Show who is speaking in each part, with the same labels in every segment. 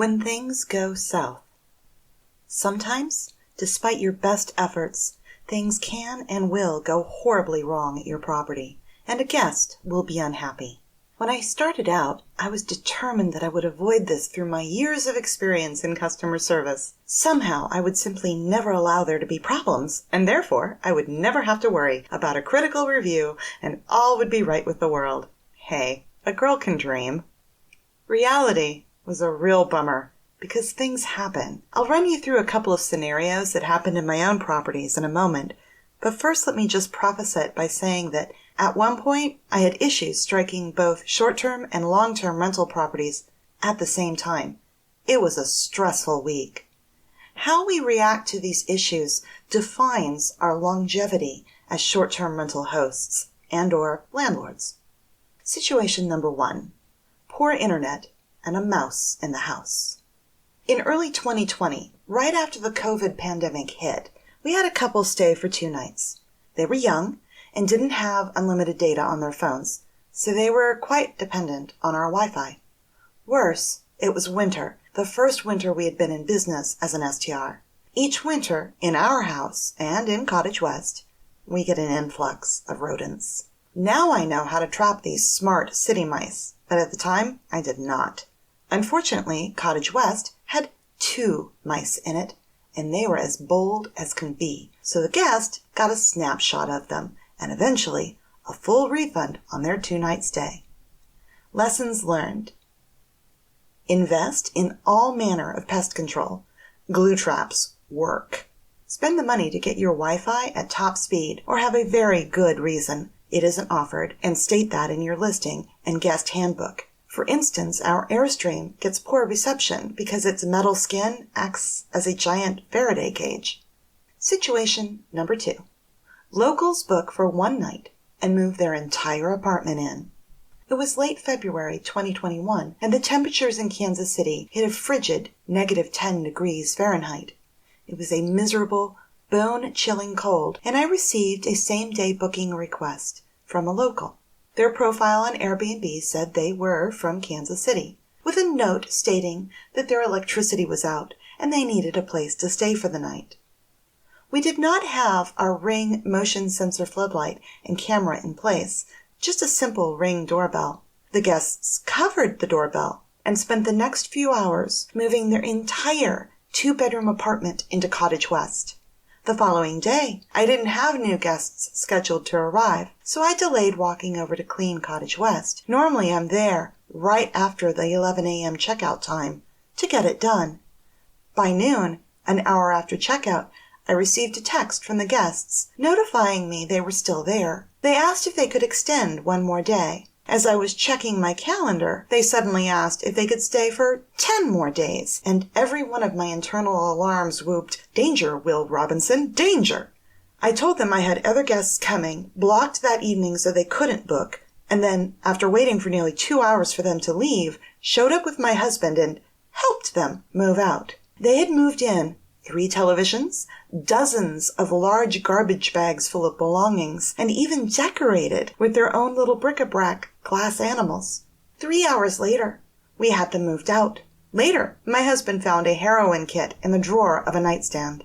Speaker 1: When things go south. Sometimes, despite your best efforts, things can and will go horribly wrong at your property, and a guest will be unhappy. When I started out, I was determined that I would avoid this through my years of experience in customer service. Somehow, I would simply never allow there to be problems, and therefore, I would never have to worry about a critical review, and all would be right with the world. Hey, a girl can dream. Reality was a real bummer, because things happen. I'll run you through a couple of scenarios that happened in my own properties in a moment, but first let me just preface it by saying that at one point I had issues striking both short-term and long-term rental properties at the same time. It was a stressful week. How we react to these issues defines our longevity as short-term rental hosts and/or landlords. Situation number 1. Poor internet and a mouse in the house. In early 2020, right after the COVID pandemic hit, we had a couple stay for 2 nights. They were young and didn't have unlimited data on their phones, so they were quite dependent on our Wi-Fi. Worse, it was winter, the first winter we had been in business as an STR. Each winter, in our house and in Cottage West, we get an influx of rodents. Now I know how to trap these smart city mice, but at the time, I did not. Unfortunately, Cottage West had 2 mice in it, and they were as bold as can be, so the guest got a snapshot of them, and eventually a full refund on their 2-night stay. Lessons learned. Invest in all manner of pest control. Glue traps work. Spend the money to get your Wi-Fi at top speed, or have a very good reason it isn't offered, and state that in your listing and guest handbook. For instance, our Airstream gets poor reception because its metal skin acts as a giant Faraday cage. Situation number 2. Locals book for 1 night and move their entire apartment in. It was late February 2021, and the temperatures in Kansas City hit a frigid -10 degrees Fahrenheit. It was a miserable, bone-chilling cold, and I received a same-day booking request from a local. Their profile on Airbnb said they were from Kansas City, with a note stating that their electricity was out and they needed a place to stay for the night. We did not have our Ring motion sensor floodlight and camera in place, just a simple Ring doorbell. The guests covered the doorbell and spent the next few hours moving their entire 2-bedroom apartment into Cottage West. The following day, I didn't have new guests scheduled to arrive, so I delayed walking over to clean Cottage West. Normally I'm there right after the 11 a.m. checkout time to get it done. By noon, an hour after checkout, I received a text from the guests notifying me they were still there. They asked if they could extend 1 more day. As I was checking my calendar, they suddenly asked if they could stay for 10 more days, and every one of my internal alarms whooped, "Danger, Will Robinson, danger!" I told them I had other guests coming, blocked that evening so they couldn't book, and then, after waiting for nearly 2 hours for them to leave, showed up with my husband and helped them move out. They had moved in 3 televisions, dozens of large garbage bags full of belongings, and even decorated with their own little bric-a-brac glass animals. 3 hours later, we had them moved out. Later, my husband found a heroin kit in the drawer of a nightstand.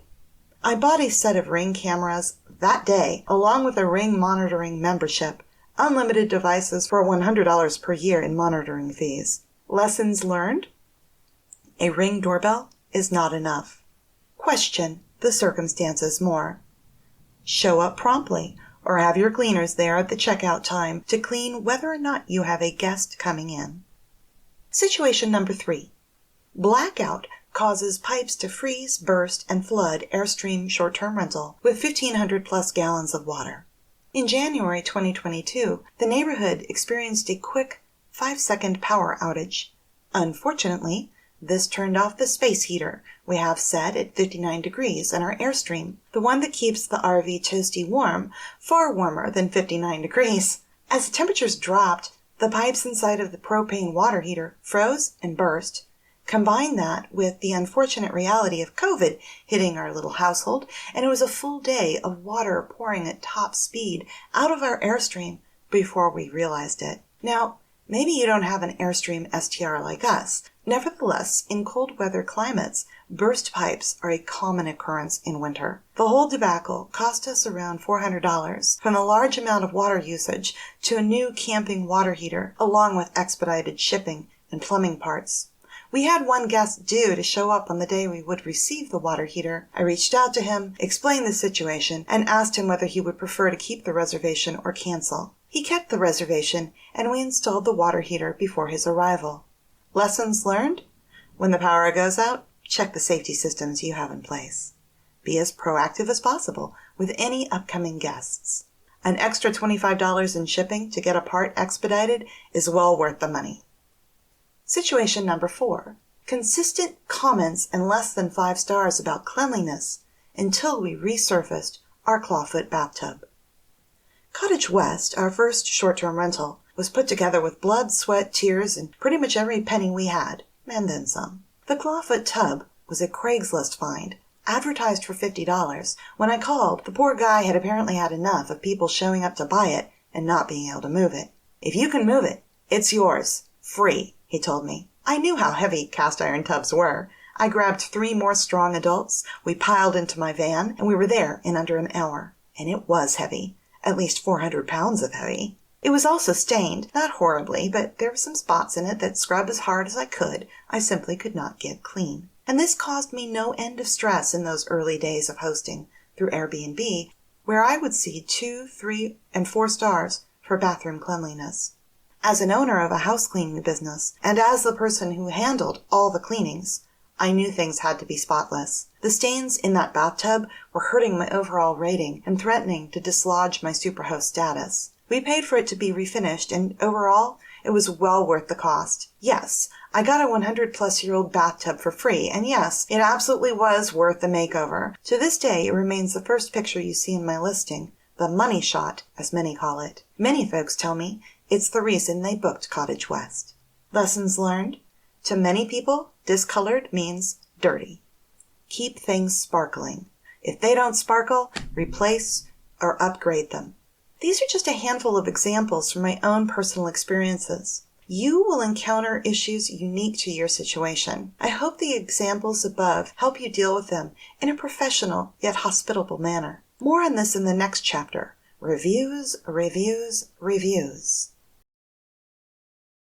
Speaker 1: I bought a set of Ring cameras that day, along with a Ring monitoring membership, unlimited devices for $100 per year in monitoring fees. Lessons learned? A Ring doorbell is not enough. Question the circumstances more. Show up promptly, or have your cleaners there at the checkout time to clean whether or not you have a guest coming in. Situation number 3. Blackout causes pipes to freeze, burst, and flood Airstream short-term rental with 1,500 plus gallons of water. In January 2022, the neighborhood experienced a quick 5-second power outage. Unfortunately, this turned off the space heater we have set at 59 degrees in our Airstream, the one that keeps the RV toasty warm, far warmer than 59 degrees. As the temperatures dropped, the pipes inside of the propane water heater froze and burst. Combine that with the unfortunate reality of COVID hitting our little household, and it was a full day of water pouring at top speed out of our Airstream before we realized it. Now, Maybe you don't have an Airstream STR like us. Nevertheless, in cold weather climates, burst pipes are a common occurrence in winter. The whole debacle cost us around $400, from a large amount of water usage to a new camping water heater, along with expedited shipping and plumbing parts. We had one guest due to show up on the day we would receive the water heater. I reached out to him, explained the situation, and asked him whether he would prefer to keep the reservation or cancel. He kept the reservation, and we installed the water heater before his arrival. Lessons learned? When the power goes out, check the safety systems you have in place. Be as proactive as possible with any upcoming guests. An extra $25 in shipping to get a part expedited is well worth the money. Situation number 4. Consistent comments and less than 5 stars about cleanliness until we resurfaced our clawfoot bathtub. Cottage West, our first short-term rental, was put together with blood, sweat, tears, and pretty much every penny we had, and then some. The clawfoot tub was a Craigslist find, advertised for $50. When I called, the poor guy had apparently had enough of people showing up to buy it and not being able to move it. If you can move it, it's yours. Free, he told me. I knew how heavy cast iron tubs were. I grabbed 3 more strong adults, we piled into my van, and we were there in under an hour. And it was heavy. At least 400 pounds of heavy. It was also stained, not horribly, but there were some spots in it that scrub as hard as I could. I simply could not get clean. And this caused me no end of stress in those early days of hosting through Airbnb, where I would see 2, 3, and 4 stars for bathroom cleanliness. As an owner of a house cleaning business, and as the person who handled all the cleanings, I knew things had to be spotless. The stains in that bathtub were hurting my overall rating and threatening to dislodge my superhost status. We paid for it to be refinished, and overall, it was well worth the cost. Yes, I got a 100-plus-year-old bathtub for free, and yes, it absolutely was worth the makeover. To this day, it remains the first picture you see in my listing, the money shot, as many call it. Many folks tell me it's the reason they booked Cottage West. Lessons learned? To many people, discolored means dirty. Keep things sparkling. If they don't sparkle, replace or upgrade them. These are just a handful of examples from my own personal experiences. You will encounter issues unique to your situation. I hope the examples above help you deal with them in a professional yet hospitable manner. More on this in the next chapter. Reviews, reviews, reviews.